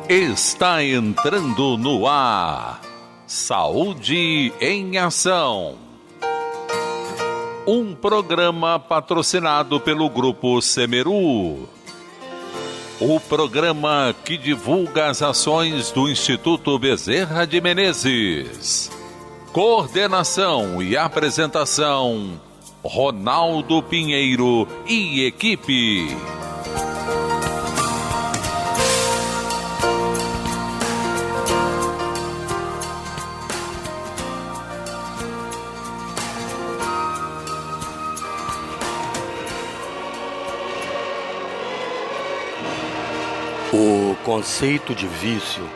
Está entrando no ar Saúde em Ação. Um programa patrocinado pelo Grupo Semeru. O programa que divulga as ações do Instituto Bezerra de Menezes. Coordenação e apresentação, Ronaldo Pinheiro e equipe. O conceito de vício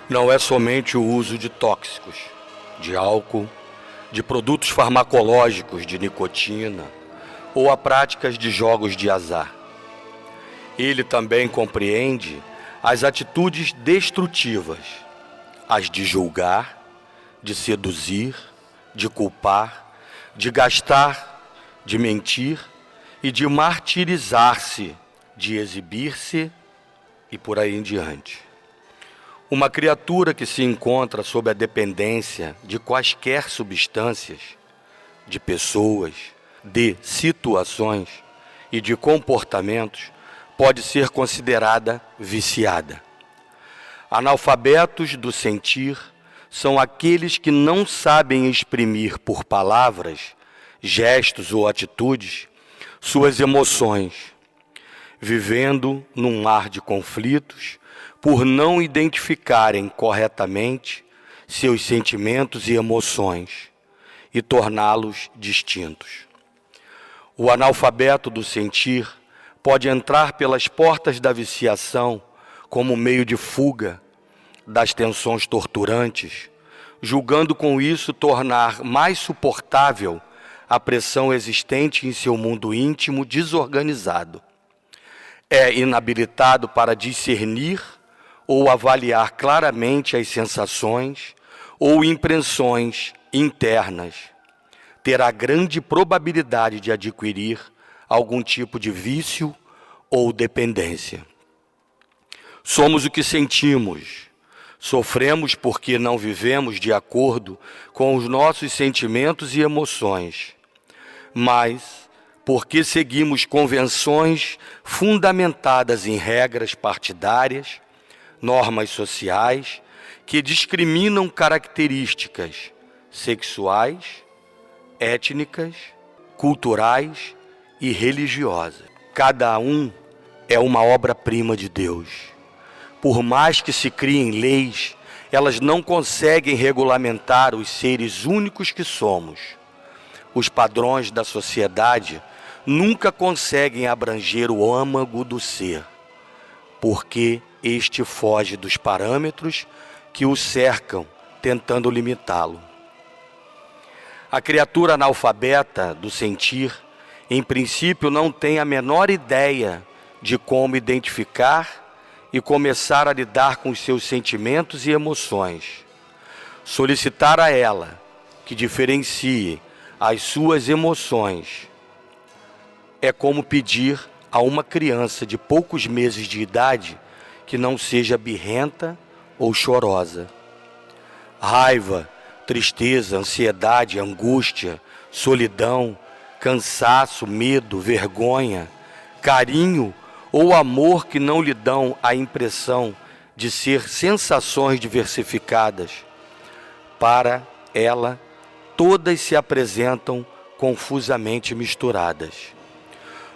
não é somente o uso de tóxicos, de álcool, de produtos farmacológicos, de nicotina ou a práticas de jogos de azar. Ele também compreende as atitudes destrutivas, as de julgar, de seduzir, de culpar, de gastar, de mentir e de martirizar-se, de exibir-se e por aí em diante. Uma criatura que se encontra sob a dependência de quaisquer substâncias, de pessoas, de situações e de comportamentos, pode ser considerada viciada. Analfabetos do sentir são aqueles que não sabem exprimir por palavras, gestos ou atitudes suas emoções, vivendo num mar de conflitos por não identificarem corretamente seus sentimentos e emoções e torná-los distintos. O analfabeto do sentir pode entrar pelas portas da viciação como meio de fuga das tensões torturantes, julgando com isso tornar mais suportável a pressão existente em seu mundo íntimo desorganizado. É inabilitado para discernir ou avaliar claramente as sensações ou impressões internas. Terá grande probabilidade de adquirir algum tipo de vício ou dependência. Somos o que sentimos. Sofremos porque não vivemos de acordo com os nossos sentimentos e emoções. Mas porque seguimos convenções fundamentadas em regras partidárias, normas sociais, que discriminam características sexuais, étnicas, culturais e religiosas. Cada um é uma obra-prima de Deus. Por mais que se criem leis, elas não conseguem regulamentar os seres únicos que somos. Os padrões da sociedade nunca conseguem abranger o âmago do ser, porque este foge dos parâmetros que o cercam, tentando limitá-lo. A criatura analfabeta do sentir, em princípio, não tem a menor ideia de como identificar e começar a lidar com os seus sentimentos e emoções. Solicitar a ela que diferencie as suas emoções é como pedir a uma criança de poucos meses de idade que não seja birrenta ou chorosa. Raiva, tristeza, ansiedade, angústia, solidão, cansaço, medo, vergonha, carinho ou amor que não lhe dão a impressão de ser sensações diversificadas. Para ela, todas se apresentam confusamente misturadas.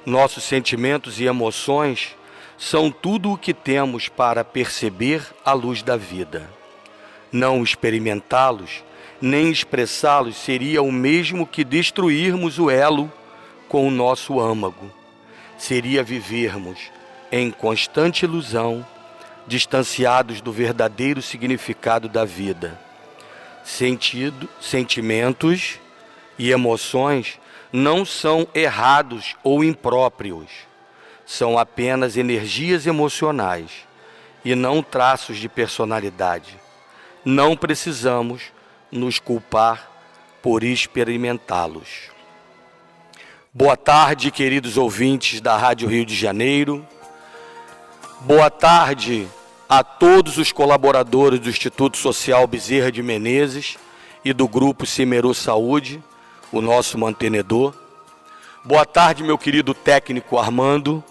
Nossos sentimentos e emoções são tudo o que temos para perceber a luz da vida. Não experimentá-los, nem expressá-los seria o mesmo que destruirmos o elo com o nosso âmago. Seria vivermos em constante ilusão, distanciados do verdadeiro significado da vida. Sentimentos e emoções não são errados ou impróprios, são apenas energias emocionais e não traços de personalidade. Não precisamos nos culpar por experimentá-los. Boa tarde, queridos ouvintes da Rádio Rio de Janeiro. Boa tarde a todos os colaboradores do Instituto Social Bezerra de Menezes e do Grupo Semeru Saúde, o nosso mantenedor. Boa tarde, meu querido técnico Armando,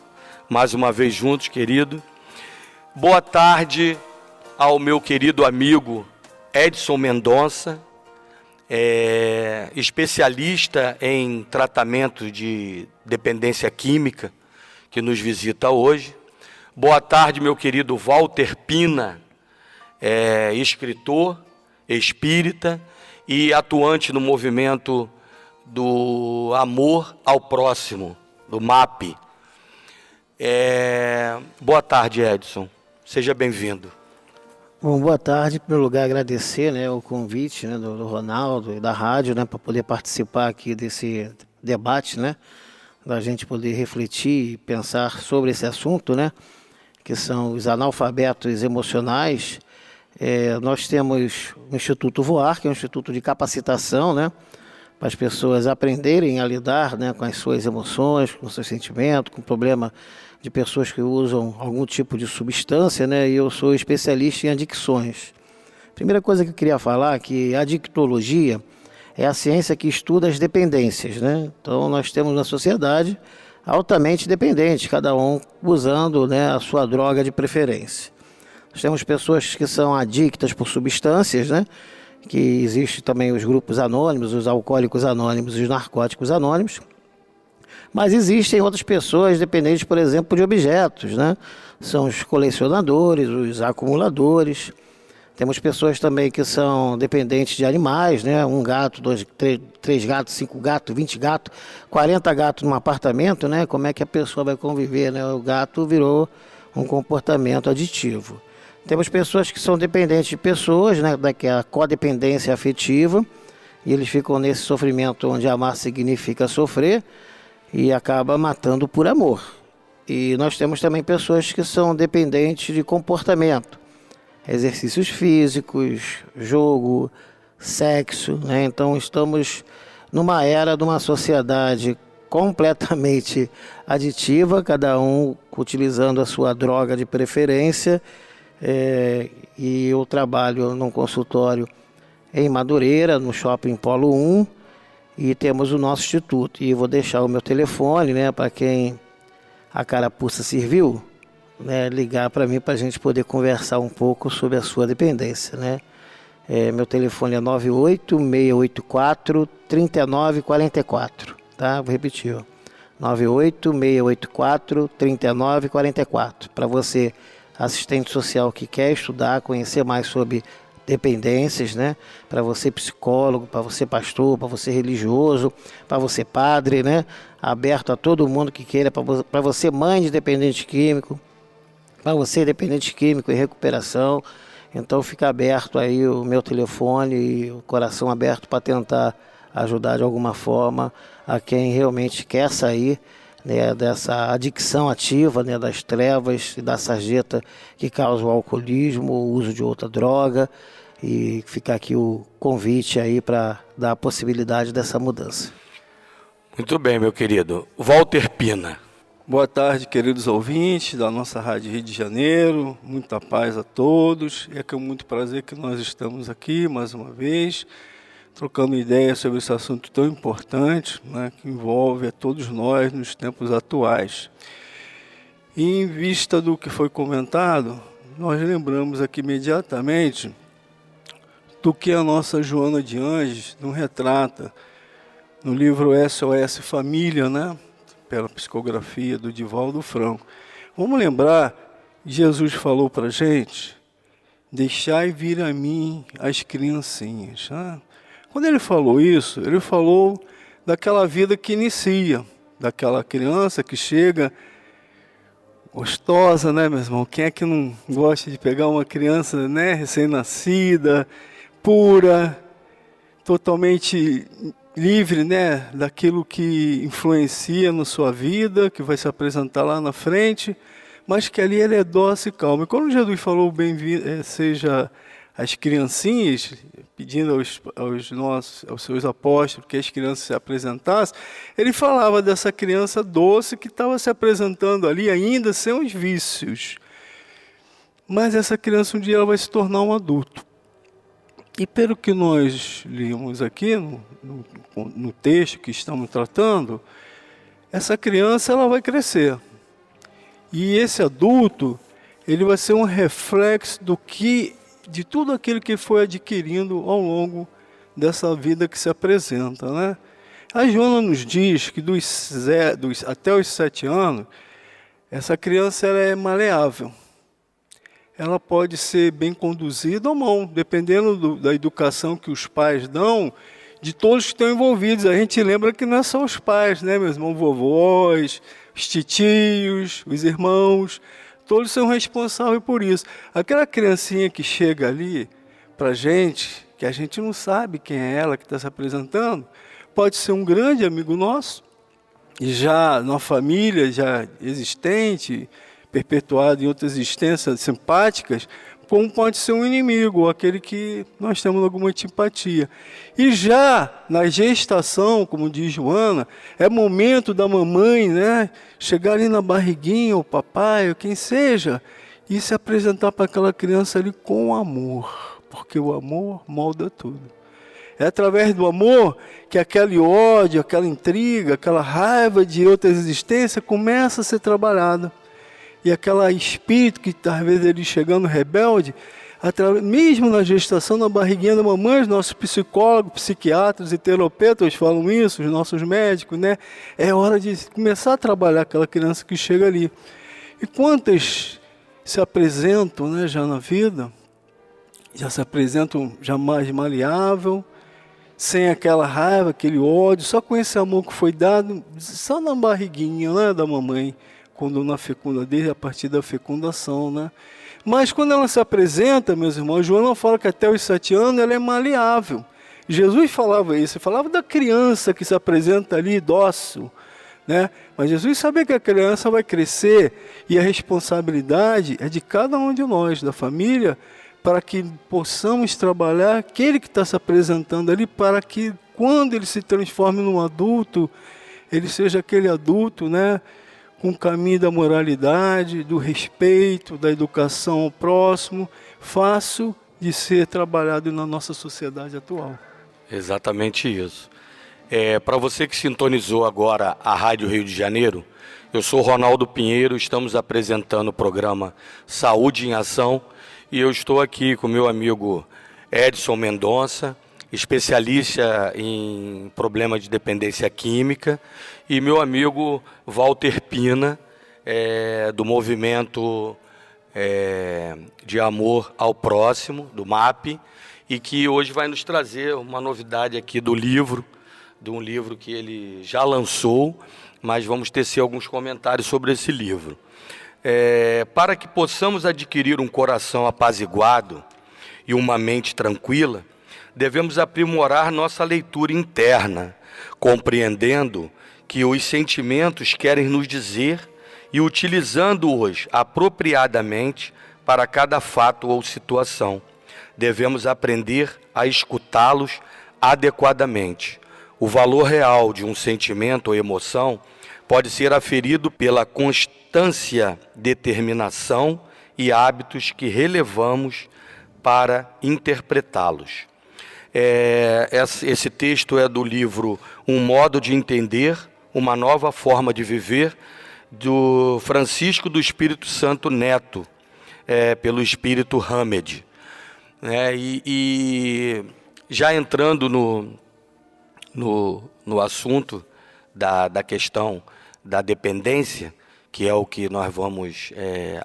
mais uma vez juntos, querido. Boa tarde ao meu querido amigo Edson Mendonça, especialista em tratamento de dependência química, que nos visita hoje. Boa tarde, meu querido Walter Pina, escritor, espírita e atuante no movimento do amor ao próximo, do MAP. Boa tarde, Edson. Seja bem-vindo. Bom, boa tarde. Em primeiro lugar, agradecer, o convite, do Ronaldo e da rádio, para poder participar aqui desse debate, da gente poder refletir e pensar sobre esse assunto, que são os analfabetos emocionais. Nós temos o Instituto Voar, que é um instituto de capacitação, para as pessoas aprenderem a lidar, com as suas emoções, com os seus sentimentos, com o problema de pessoas que usam algum tipo de substância, e eu sou especialista em adicções. Primeira coisa que eu queria falar é que a adictologia é a ciência que estuda as dependências, Então nós temos uma sociedade altamente dependente, cada um usando, a sua droga de preferência. Nós temos pessoas que são adictas por substâncias, que existe também os grupos anônimos, os alcoólicos anônimos e os narcóticos anônimos. Mas existem outras pessoas dependentes, por exemplo, de objetos, São os colecionadores, os acumuladores. Temos pessoas também que são dependentes de animais, Um gato, três gatos, 5 gatos, 20 gatos, 40 gatos num apartamento, Como é que a pessoa vai conviver, O gato virou um comportamento aditivo. Temos pessoas que são dependentes de pessoas, que é a codependência afetiva, e eles ficam nesse sofrimento onde amar significa sofrer, e acaba matando por amor. E nós temos também pessoas que são dependentes de comportamento, exercícios físicos, jogo, sexo, Então estamos numa era de uma sociedade completamente aditiva, cada um utilizando a sua droga de preferência. E eu trabalho num consultório em Madureira, no Shopping Polo 1, e temos o nosso instituto. E vou deixar o meu telefone, para quem a carapuça serviu, ligar para mim para a gente poder conversar um pouco sobre a sua dependência, meu telefone é 98-684-3944, tá? Vou repetir, 98-684-3944. Para você, assistente social que quer estudar, conhecer mais sobre dependências, Para você psicólogo, para você pastor, para você religioso, para você padre, Aberto a todo mundo que queira, para você mãe de dependente químico, para você dependente químico em recuperação. Então fica aberto aí o meu telefone e o coração aberto para tentar ajudar de alguma forma a quem realmente quer sair, dessa adicção ativa, das trevas e da sarjeta que causa o alcoolismo, o uso de outra droga. E fica aqui o convite aí para dar a possibilidade dessa mudança. Muito bem, meu querido. Walter Pina. Boa tarde, queridos ouvintes da nossa Rádio Rio de Janeiro. Muita paz a todos. É com muito prazer que nós estamos aqui mais uma vez, trocando ideias sobre esse assunto tão importante, que envolve a todos nós nos tempos atuais. E em vista do que foi comentado, nós lembramos aqui imediatamente do que a nossa Joana de Anjos nos retrata no livro SOS Família, pela psicografia do Divaldo Franco. Vamos lembrar, Jesus falou para a gente, deixai vir a mim as criancinhas. Quando ele falou isso, ele falou daquela vida que inicia, daquela criança que chega gostosa, meu irmão? Quem é que não gosta de pegar uma criança, recém-nascida, pura, totalmente livre, daquilo que influencia na sua vida, que vai se apresentar lá na frente, mas que ali ele é dócil e calmo. E quando Jesus falou, bem-vindo, seja as criancinhas, pedindo aos seus apóstolos que as crianças se apresentassem, ele falava dessa criança doce que estava se apresentando ali ainda sem os vícios. mas essa criança um dia ela vai se tornar um adulto. E pelo que nós lemos aqui no texto que estamos tratando, essa criança ela vai crescer. E esse adulto, ele vai ser um reflexo de tudo aquilo que foi adquirindo ao longo dessa vida que se apresenta, né? A Joana nos diz que até os 7 anos, essa criança ela é maleável. Ela pode ser bem conduzida ou não, dependendo da educação que os pais dão, de todos que estão envolvidos. A gente lembra que não é só os pais, né, meus irmãos, vovós, os titios, os irmãos, todos são responsáveis por isso. Aquela criancinha que chega ali para a gente, que a gente não sabe quem é ela que está se apresentando, pode ser um grande amigo nosso, já numa família já existente, perpetuado em outras existências simpáticas, como pode ser um inimigo, ou aquele que nós temos alguma antipatia. E já na gestação, como diz Joana, é momento da mamãe, né, chegar ali na barriguinha, o papai, ou quem seja, e se apresentar para aquela criança ali com amor, porque o amor molda tudo. É através do amor que aquele ódio, aquela intriga, aquela raiva de outras existências começa a ser trabalhada. E aquele espírito que às vezes ele chegando rebelde, mesmo na gestação, na barriguinha da mamãe, os nossos psicólogos, psiquiatras e terapeutas falam isso, os nossos médicos, né? É hora de começar a trabalhar aquela criança que chega ali. E quantas se apresentam, né, já na vida, já se apresentam já mais maleável, sem aquela raiva, aquele ódio, só com esse amor que foi dado, só na barriguinha, né, da mamãe, quando na desde a partir da fecundação, né? Mas quando ela se apresenta, meus irmãos, Joana fala que até os 7 anos ela é maleável. Jesus falava isso, ele falava da criança que se apresenta ali dócil, né? Mas Jesus sabia que a criança vai crescer e a responsabilidade é de cada um de nós, da família, para que possamos trabalhar aquele que está se apresentando ali, para que quando ele se transforme num adulto, ele seja aquele adulto, né, com o caminho da moralidade, do respeito, da educação ao próximo, fácil de ser trabalhado na nossa sociedade atual. Exatamente isso. Para você que sintonizou agora a Rádio Rio de Janeiro, eu sou Ronaldo Pinheiro, estamos apresentando o programa Saúde em Ação e eu estou aqui com meu amigo Edson Mendonça, especialista em problema de dependência química, e meu amigo Walter Pina, do movimento de amor ao próximo, do MAP, e que hoje vai nos trazer uma novidade aqui de um livro que ele já lançou, mas vamos tecer alguns comentários sobre esse livro. Para que possamos adquirir um coração apaziguado e uma mente tranquila, devemos aprimorar nossa leitura interna, compreendendo que os sentimentos querem nos dizer e utilizando-os apropriadamente para cada fato ou situação. Devemos aprender a escutá-los adequadamente. O valor real de um sentimento ou emoção pode ser aferido pela constância, determinação e hábitos que relevamos para interpretá-los. Esse texto é do livro Um Modo de Entender, Uma Nova Forma de Viver, do Francisco do Espírito Santo Neto, pelo Espírito Hamed. E já entrando no assunto da questão da dependência, que é o que nós vamos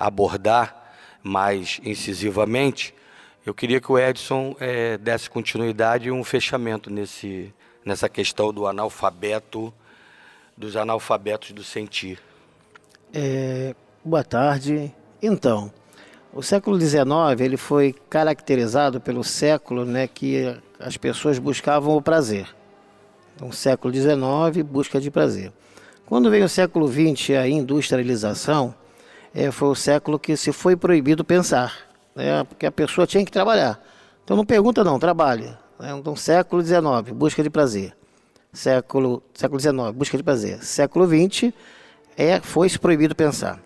abordar mais incisivamente, eu queria que o Edson desse continuidade e um fechamento nessa questão dos analfabetos do sentir. Boa tarde. Então, o século XIX ele foi caracterizado pelo século, né, que as pessoas buscavam o prazer. Então, século XIX, busca de prazer. Quando veio o século XX, a industrialização, foi o século que se foi proibido pensar. Porque a pessoa tinha que trabalhar. Então não pergunta não, trabalha. Então século XIX, busca de prazer. Século XIX, busca de prazer. Século XX, foi-se proibido pensar.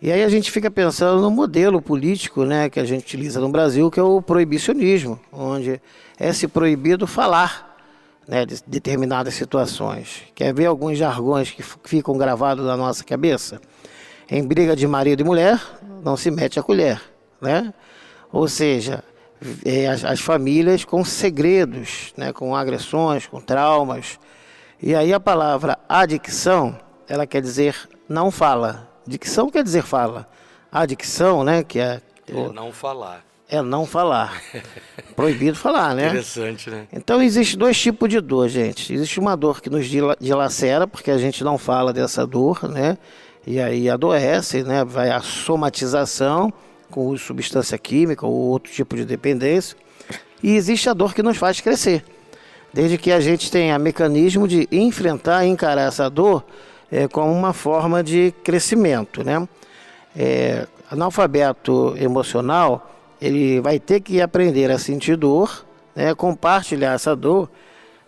E aí a gente fica pensando no modelo político, né, que a gente utiliza no Brasil, que é o proibicionismo, onde é-se proibido falar, né, de determinadas situações. Quer ver alguns jargões que ficam gravados na nossa cabeça? Em briga de marido e mulher, não se mete a colher, né? Ou seja, as famílias com segredos, né, com agressões, com traumas. E aí a palavra adicção, ela quer dizer não fala. Dicção quer dizer fala. Adicção, né, que é não falar. É não falar. Proibido falar, né? Interessante, né? Então, existe dois tipos de dor, gente. Existe uma dor que nos dilacera, porque a gente não fala dessa dor, né? E aí adoece, né? Vai a somatização com uso de substância química ou outro tipo de dependência. E existe a dor que nos faz crescer. Desde que a gente tenha mecanismo de enfrentar e encarar essa dor como uma forma de crescimento, né? Analfabeto emocional, ele vai ter que aprender a sentir dor, né, compartilhar essa dor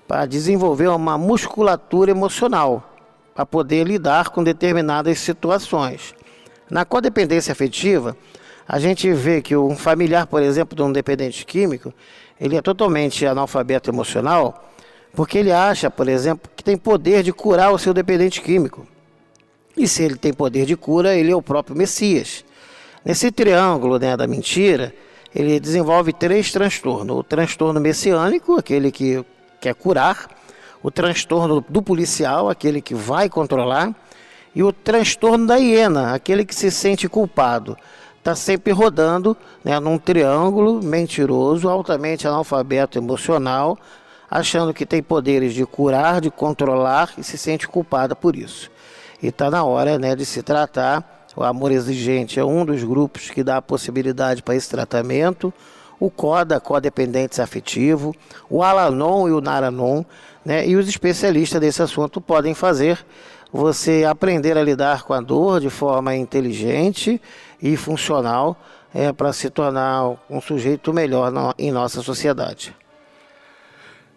para desenvolver uma musculatura emocional, para poder lidar com determinadas situações. Na codependência afetiva, a gente vê que um familiar, por exemplo, de um dependente químico, ele é totalmente analfabeto emocional, porque ele acha, por exemplo, que tem poder de curar o seu dependente químico. E se ele tem poder de cura, ele é o próprio Messias. Nesse triângulo, né, da mentira, ele desenvolve 3 transtornos. O transtorno messiânico, aquele que quer curar. O transtorno do policial, aquele que vai controlar. E o transtorno da hiena, aquele que se sente culpado. Está sempre rodando, né, num triângulo mentiroso, altamente analfabeto emocional, achando que tem poderes de curar, de controlar e se sente culpada por isso. E está na hora, né, de se tratar. O amor exigente é um dos grupos que dá a possibilidade para esse tratamento. O CODA, codependentes afetivo, o Alanon e o Naranon, né? E os especialistas desse assunto podem fazer você aprender a lidar com a dor de forma inteligente e funcional para se tornar um sujeito melhor em nossa sociedade.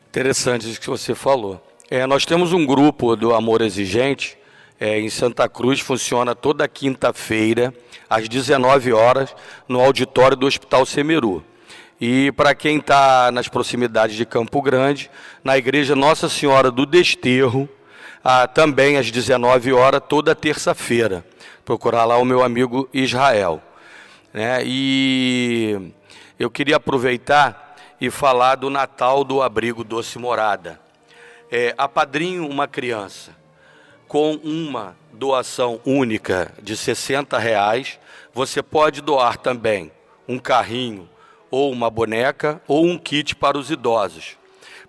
Interessante isso que você falou. Nós temos um grupo do Amor Exigente, em Santa Cruz, funciona toda quinta-feira, às 19 horas, no auditório do Hospital Semeru. E para quem está nas proximidades de Campo Grande, na Igreja Nossa Senhora do Desterro, também às 19 horas, toda terça-feira. Procurar lá o meu amigo Israel. E eu queria aproveitar e falar do Natal do Abrigo Doce Morada. Apadrinho uma criança com uma doação única de R$60, você pode doar também um carrinho ou uma boneca ou um kit para os idosos.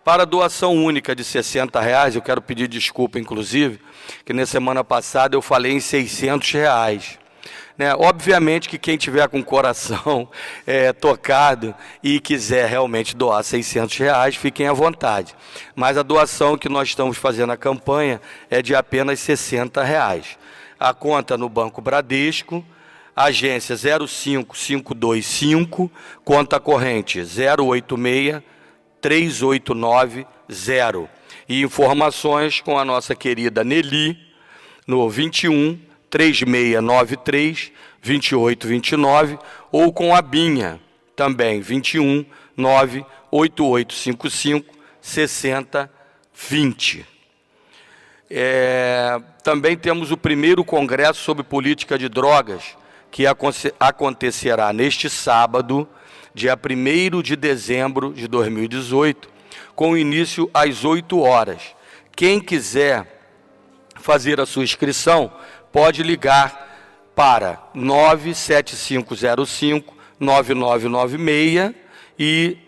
Para a doação única de R$60, eu quero pedir desculpa, inclusive, que na semana passada eu falei em R$600. Obviamente que quem tiver com o coração tocado e quiser realmente doar R$600, fiquem à vontade. Mas a doação que nós estamos fazendo a campanha é de apenas R$60. A conta no Banco Bradesco, agência 05525, conta corrente 086-3890. E informações com a nossa querida Nelly no 21-3693-2829 ou com a Binha, também 21-98855-6020. Também temos o primeiro congresso sobre política de drogas, que acontecerá neste sábado, dia 1º de dezembro de 2018, com início às 8 horas. Quem quiser fazer a sua inscrição, pode ligar para 97505-9996 e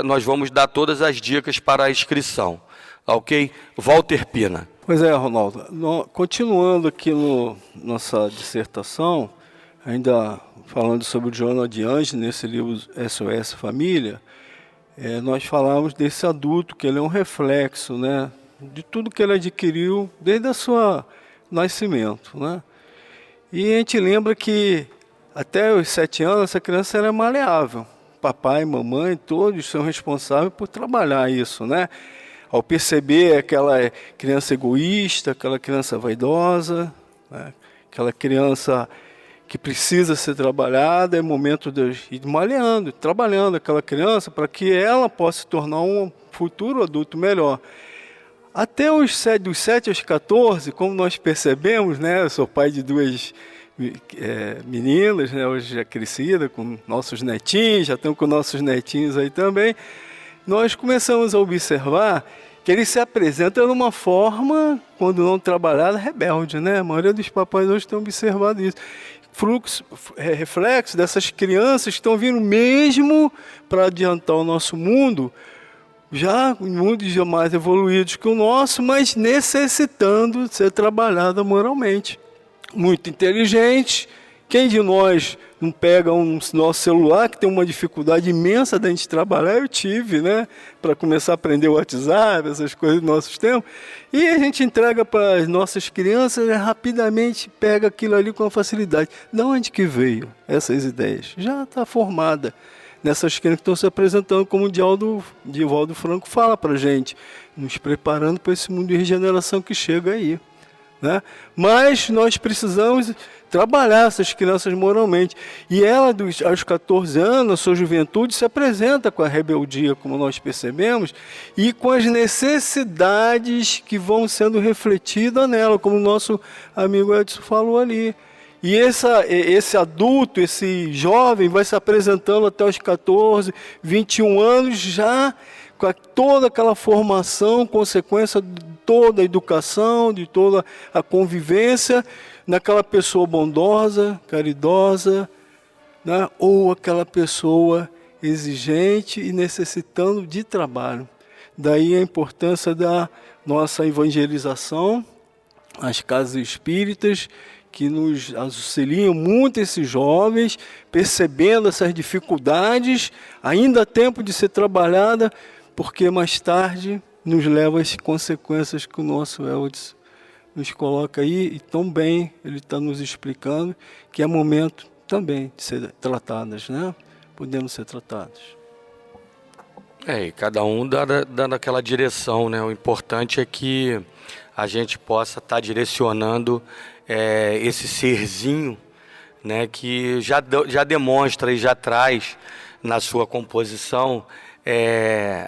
nós vamos dar todas as dicas para a inscrição. Ok? Walter Pina. Pois é, Ronaldo. Continuando aqui no nossa dissertação, ainda falando sobre o Joana de Anjos, nesse livro SOS Família, nós falamos desse adulto, que ele é um reflexo, né, de tudo que ele adquiriu desde o seu nascimento, né? E a gente lembra que até os 7 anos essa criança era maleável. Papai, mamãe, todos são responsáveis por trabalhar isso, né? Ao perceber aquela criança egoísta, aquela criança vaidosa, né? Aquela criança que precisa ser trabalhada, é momento de ir malhando, trabalhando aquela criança para que ela possa se tornar um futuro adulto melhor. Até dos 7 aos 14, como nós percebemos, né, eu sou pai de 2 meninas, né, hoje já crescida, com nossos netinhos, já estão com nossos netinhos aí também, nós começamos a observar que ele se apresenta de uma forma, quando não trabalhada, rebelde, né? A maioria dos papais hoje tem observado isso. Reflexo dessas crianças que estão vindo mesmo para adiantar o nosso mundo, já em mundos mais evoluídos que o nosso, mas necessitando ser trabalhada moralmente. Muito inteligente. Quem de nós não pega nosso celular, que tem uma dificuldade imensa da gente trabalhar? Eu tive, né? Para começar a aprender o WhatsApp, essas coisas dos nossos tempos. E a gente entrega para as nossas crianças e rapidamente pega aquilo ali com facilidade. De onde que veio essas ideias? Já está formada nessas crianças que estão se apresentando, como o Divaldo Franco fala para a gente, nos preparando para esse mundo de regeneração que chega aí, né? Mas nós precisamos trabalhar essas crianças moralmente. E ela, aos 14 anos, a sua juventude, se apresenta com a rebeldia, como nós percebemos, e com as necessidades que vão sendo refletidas nela, como o nosso amigo Edson falou ali. E esse adulto, esse jovem, vai se apresentando até os 14, 21 anos, já com toda aquela formação, consequência de toda a educação, de toda a convivência, naquela pessoa bondosa, caridosa, né? Ou aquela pessoa exigente e necessitando de trabalho. Daí a importância da nossa evangelização, as casas espíritas, que nos auxiliam muito esses jovens, percebendo essas dificuldades, ainda há tempo de ser trabalhada, porque mais tarde nos leva às consequências que o nosso Eudes nos coloca aí, e tão bem ele está nos explicando que é momento também de ser tratadas, né? Podendo ser tratadas. E cada um dando aquela direção, né? O importante é que a gente possa estar direcionando esse serzinho, né? Que já demonstra e já traz na sua composição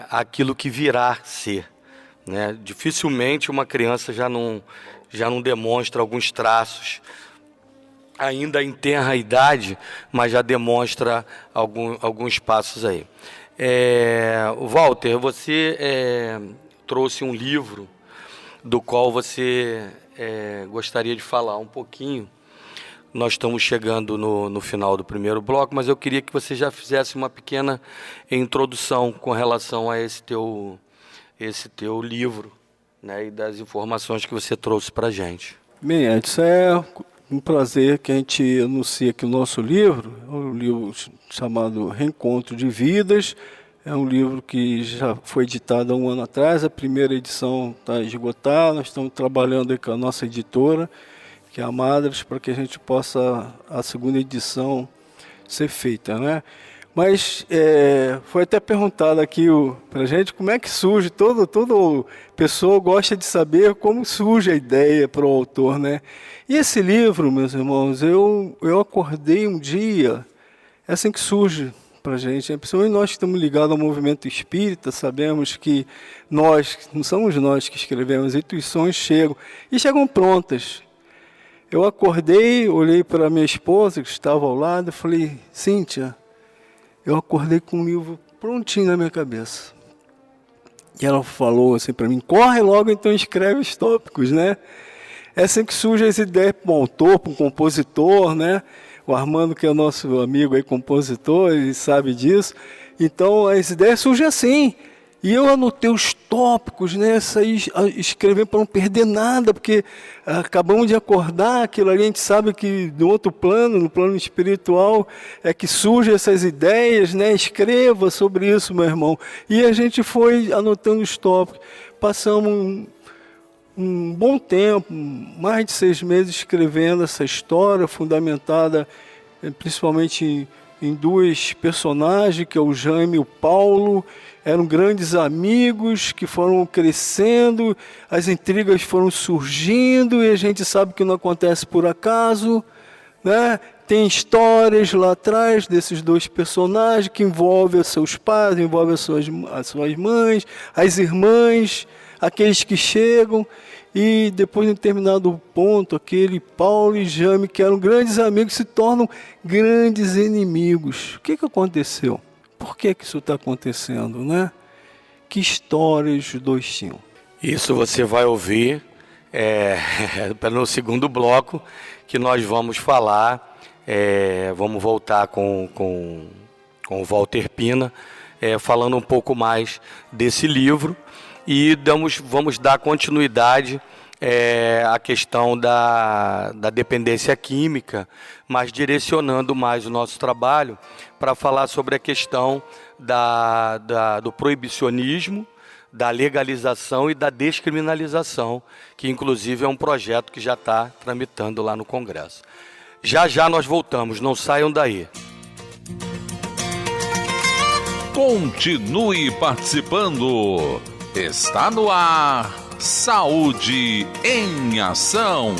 aquilo que virá ser, né? Dificilmente uma criança já não demonstra alguns traços, ainda em tenra idade, mas já demonstra alguns passos aí. Walter, você trouxe um livro do qual você gostaria de falar um pouquinho. Nós estamos chegando no final do primeiro bloco, mas eu queria que você já fizesse uma pequena introdução com relação a esse teu livro, né, e das informações que você trouxe para a gente. Bem, Edson, é um prazer que a gente anuncie aqui o nosso livro, um livro chamado Reencontro de Vidas. É um livro que já foi editado há um ano atrás, a primeira edição está esgotada, nós estamos trabalhando aí com a nossa editora, que é a Madras, para que a gente possa, a segunda edição, ser feita, né? Mas foi até perguntado aqui para a gente como é que surge, toda pessoa gosta de saber como surge a ideia para o autor, né? E esse livro, meus irmãos, eu acordei um dia, é assim que surge para a gente, principalmente nós que estamos ligados ao movimento espírita, sabemos que não somos nós que escrevemos, intuições chegam, e chegam prontas. Eu acordei, olhei para minha esposa, que estava ao lado, e falei, Cíntia, eu acordei com um livro prontinho na minha cabeça. E ela falou assim para mim, corre logo, então escreve os tópicos, né? É assim que surge as ideias para um autor, para um compositor, né? O Armando, que é nosso amigo aí, compositor, ele sabe disso. Então, as ideias surgem assim. E eu anotei os tópicos, né? Saí escrevendo para não perder nada, porque acabamos de acordar, aquilo ali a gente sabe que no outro plano, no plano espiritual, é que surgem essas ideias, né? Escreva sobre isso, meu irmão. E a gente foi anotando os tópicos. Passamos um bom tempo, mais de 6 meses, escrevendo essa história fundamentada principalmente em 2 personagens, que é o Jaime e o Paulo. Eram grandes amigos que foram crescendo, as intrigas foram surgindo, e a gente sabe que não acontece por acaso, né? tem histórias lá atrás desses dois personagens que envolvem os seus pais, envolvem as suas mães, as irmãs, aqueles que chegam e depois de um determinado ponto, aquele Paulo e Jame, que eram grandes amigos, se tornam grandes inimigos. O que aconteceu? Por que isso está acontecendo, né? Que histórias os dois tinham? Isso você vai ouvir no segundo bloco, que nós vamos falar, vamos voltar com o Walter Pina, falando um pouco mais desse livro, e vamos dar continuidade à questão da dependência química, mas direcionando mais o nosso trabalho para falar sobre a questão do proibicionismo, da legalização e da descriminalização, que inclusive é um projeto que já está tramitando lá no Congresso. Já já nós voltamos, não saiam daí. Continue participando. Está no ar. Saúde em Ação.